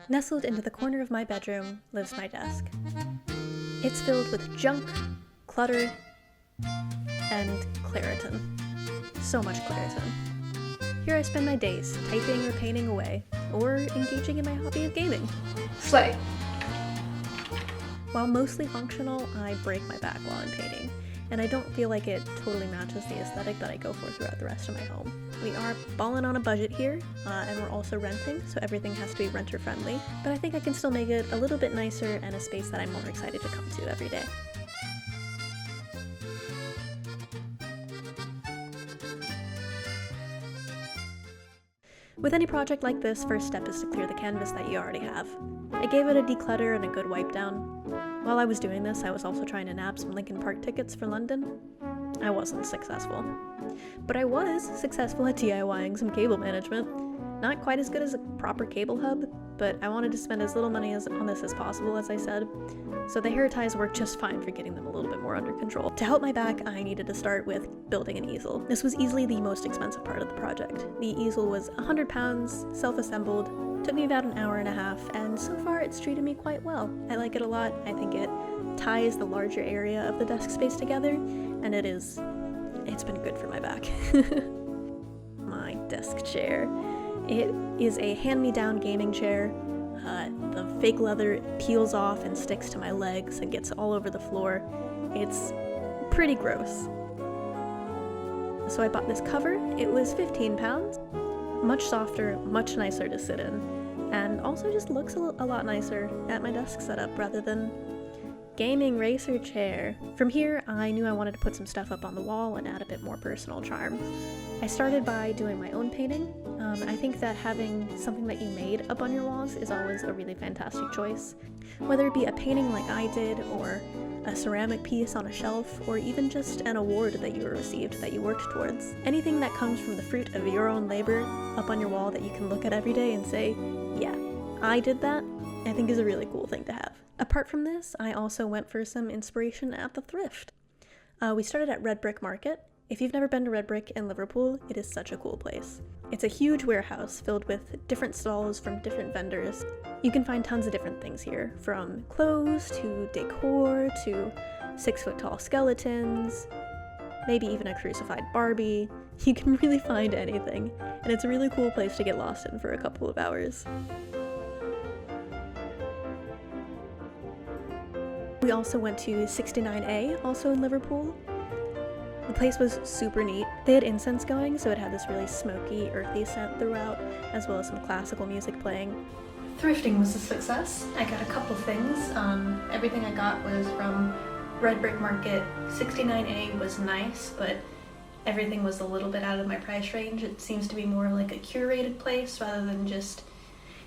Nestled into the corner of my bedroom lives my desk. It's filled with junk, clutter, and Claritin. So much Claritin. Here I spend my days, typing or painting away, or engaging in my hobby of gaming. Slay. While mostly functional, I break my back while I'm painting, and I don't feel like it totally matches the aesthetic that I go for throughout the rest of my home. We are balling on a budget here, and we're also renting, so everything has to be renter friendly, but I think I can still make it a little bit nicer and a space that I'm more excited to come to every day. With any project like this, first step is to clear the canvas that you already have. I gave it a declutter and a good wipe down. While I was doing this, I was also trying to nab some Linkin Park tickets for London. I wasn't successful. But I was successful at DIYing some cable management. Not quite as good as a proper cable hub, but I wanted to spend as little money on this as possible, as I said, so the hair ties worked just fine for getting them a little bit more under control. To help my back, I needed to start with building an easel. This was easily the most expensive part of the project. The easel was 100 pounds, self-assembled, took me about an hour and a half, and so far it's treated me quite well. I like it a lot. I think it ties the larger area of the desk space together, and it's been good for my back. My desk chair. It is a hand-me-down gaming chair. The fake leather peels off and sticks to my legs and gets all over the floor. It's pretty gross. So I bought this cover. It was 15 pounds. Much softer, much nicer to sit in, and also just looks a lot nicer at my desk setup rather than gaming racer chair. From here, I knew I wanted to put some stuff up on the wall and add a bit more personal charm. I started by doing my own painting. I think that having something that you made up on your walls is always a really fantastic choice. Whether it be a painting like I did, or a ceramic piece on a shelf, or even just an award that you received that you worked towards. Anything that comes from the fruit of your own labor up on your wall that you can look at every day and say, yeah, I did that, I think is a really cool thing to have. Apart from this, I also went for some inspiration at the thrift. We started at Red Brick Market. If you've never been to Red Brick in Liverpool, it is such a cool place. It's a huge warehouse filled with different stalls from different vendors. You can find tons of different things here, from clothes to decor to 6-foot-tall skeletons, maybe even a crucified Barbie. You can really find anything, and it's a really cool place to get lost in for a couple of hours. We also went to 69A, also in Liverpool. The place was super neat. They had incense going, so it had this really smoky, earthy scent throughout, as well as some classical music playing. Thrifting was a success. I got a couple things. Everything I got was from Red Brick Market. 69A was nice, but everything was a little bit out of my price range. It seems to be more like a curated place rather than just,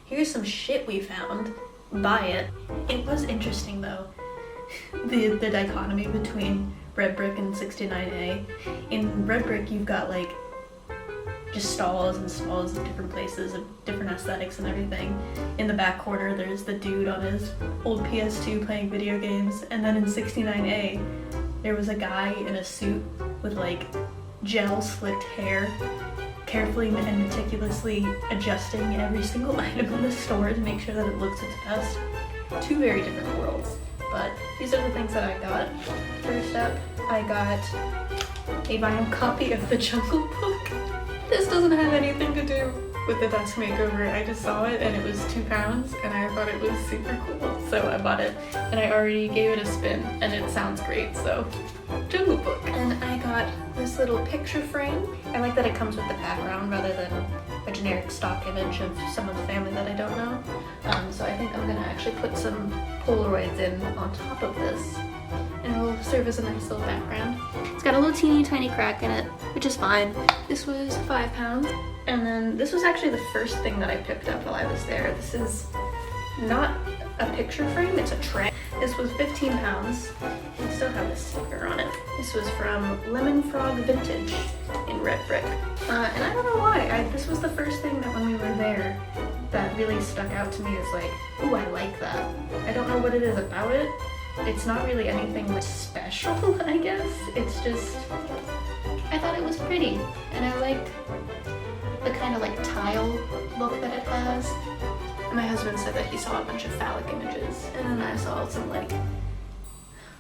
here's some shit we found, buy it. It was interesting though, the dichotomy between Red Brick and 69A. In Red Brick, you've got like just stalls and stalls of different places, of different aesthetics and everything. In the back corner, there's the dude on his old PS2 playing video games, and then in 69A, there was a guy in a suit with like gel slicked hair, carefully and meticulously adjusting every single item in the store to make sure that it looks its best. Two very different worlds. But these are the things that I got. First up, I got a vinyl copy of The Jungle Book. This doesn't have anything to do with the desk makeover. I just saw it and it was 2 pounds and I thought it was super cool. So I bought it and I already gave it a spin and it sounds great, so Jungle Book. And I got this little picture frame. I like that it comes with the background rather than a generic stock image of some of the family that I don't know. So I think I'm gonna actually put some Polaroids in on top of this, and it will serve as a nice little background. It's got a little teeny tiny crack in it, which is fine. This was 5 pounds, and then this was actually the first thing that I picked up while I was there. This is not a picture frame, it's a tray. This was 15 pounds. I still have the sticker on it. This was from Lemon Frog Vintage in Red Brick. And I don't know why, this was the first thing that when we were there that really stuck out to me as like, ooh, I like that. I don't know what it is about it. It's not really anything like special, I guess. It's just, I thought it was pretty. And I liked the kind of like tile look that it has. And my husband said that he saw a bunch of phallic images, and then I saw some like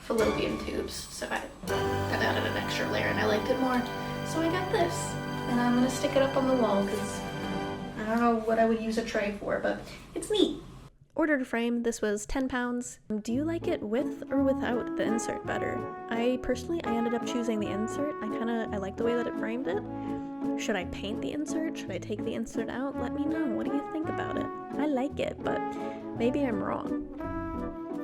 fallopian tubes, so I added an extra layer and I liked it more. So I got this, and I'm gonna stick it up on the wall because I don't know what I would use a tray for, but it's neat. Ordered a frame. This was £10. Do you like it with or without the insert better? I ended up choosing the insert. I like the way that it framed it. Should I paint the insert? Should I take the insert out? Let me know. What do you think about it? I like it, but maybe I'm wrong.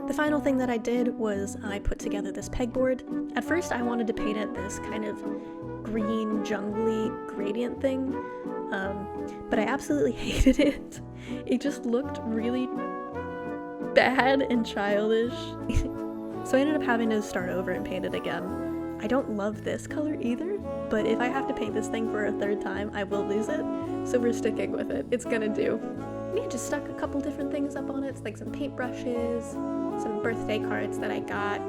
The final thing that I did was I put together this pegboard. At first I wanted to paint it this kind of green, jungly gradient thing, but I absolutely hated it. It just looked really bad and childish. So I ended up having to start over and paint it again. I don't love this color either, but if I have to paint this thing for a third time, I will lose it, so we're sticking with it. It's gonna do. Yeah, just stuck a couple different things up on it. It's like some paintbrushes, some birthday cards that I got,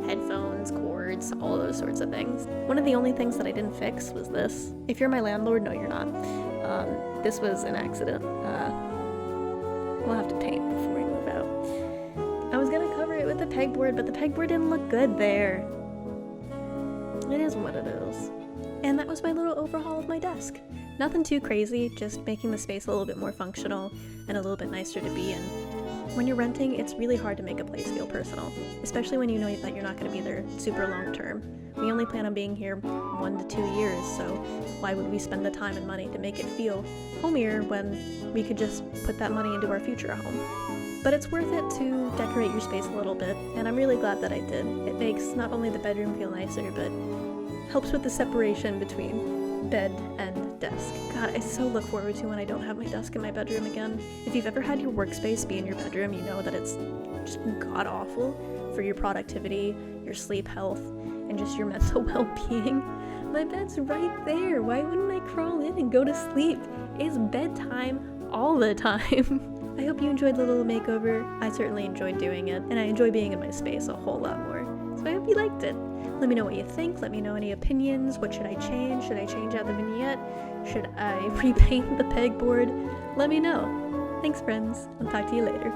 headphones, cords, all those sorts of things. One of the only things that I didn't fix was this. If you're my landlord, no you're not. This was an accident. We'll have to paint before we move out. I was gonna cover it with the pegboard, but the pegboard didn't look good there. It is what it is. And that was my little overhaul of my desk. Nothing too crazy, just making the space a little bit more functional and a little bit nicer to be in. When you're renting, it's really hard to make a place feel personal, especially when you know that you're not going to be there super long term. We only plan on being here 1 to 2 years, so why would we spend the time and money to make it feel homier when we could just put that money into our future home? But it's worth it to decorate your space a little bit, and I'm really glad that I did. It makes not only the bedroom feel nicer, but helps with the separation between bed and desk. God, I so look forward to when I don't have my desk in my bedroom again. If you've ever had your workspace be in your bedroom, you know that it's just god-awful for your productivity, your sleep health, and just your mental well-being. My bed's right there. Why wouldn't I crawl in and go to sleep? It's bedtime all the time. I hope you enjoyed the little makeover. I certainly enjoyed doing it, and I enjoy being in my space a whole lot more. So I hope you liked it. Let me know what you think. Let me know any opinions. What should I change? Should I change out the vignette? Should I repaint the pegboard? Let me know. Thanks, friends. I'll talk to you later.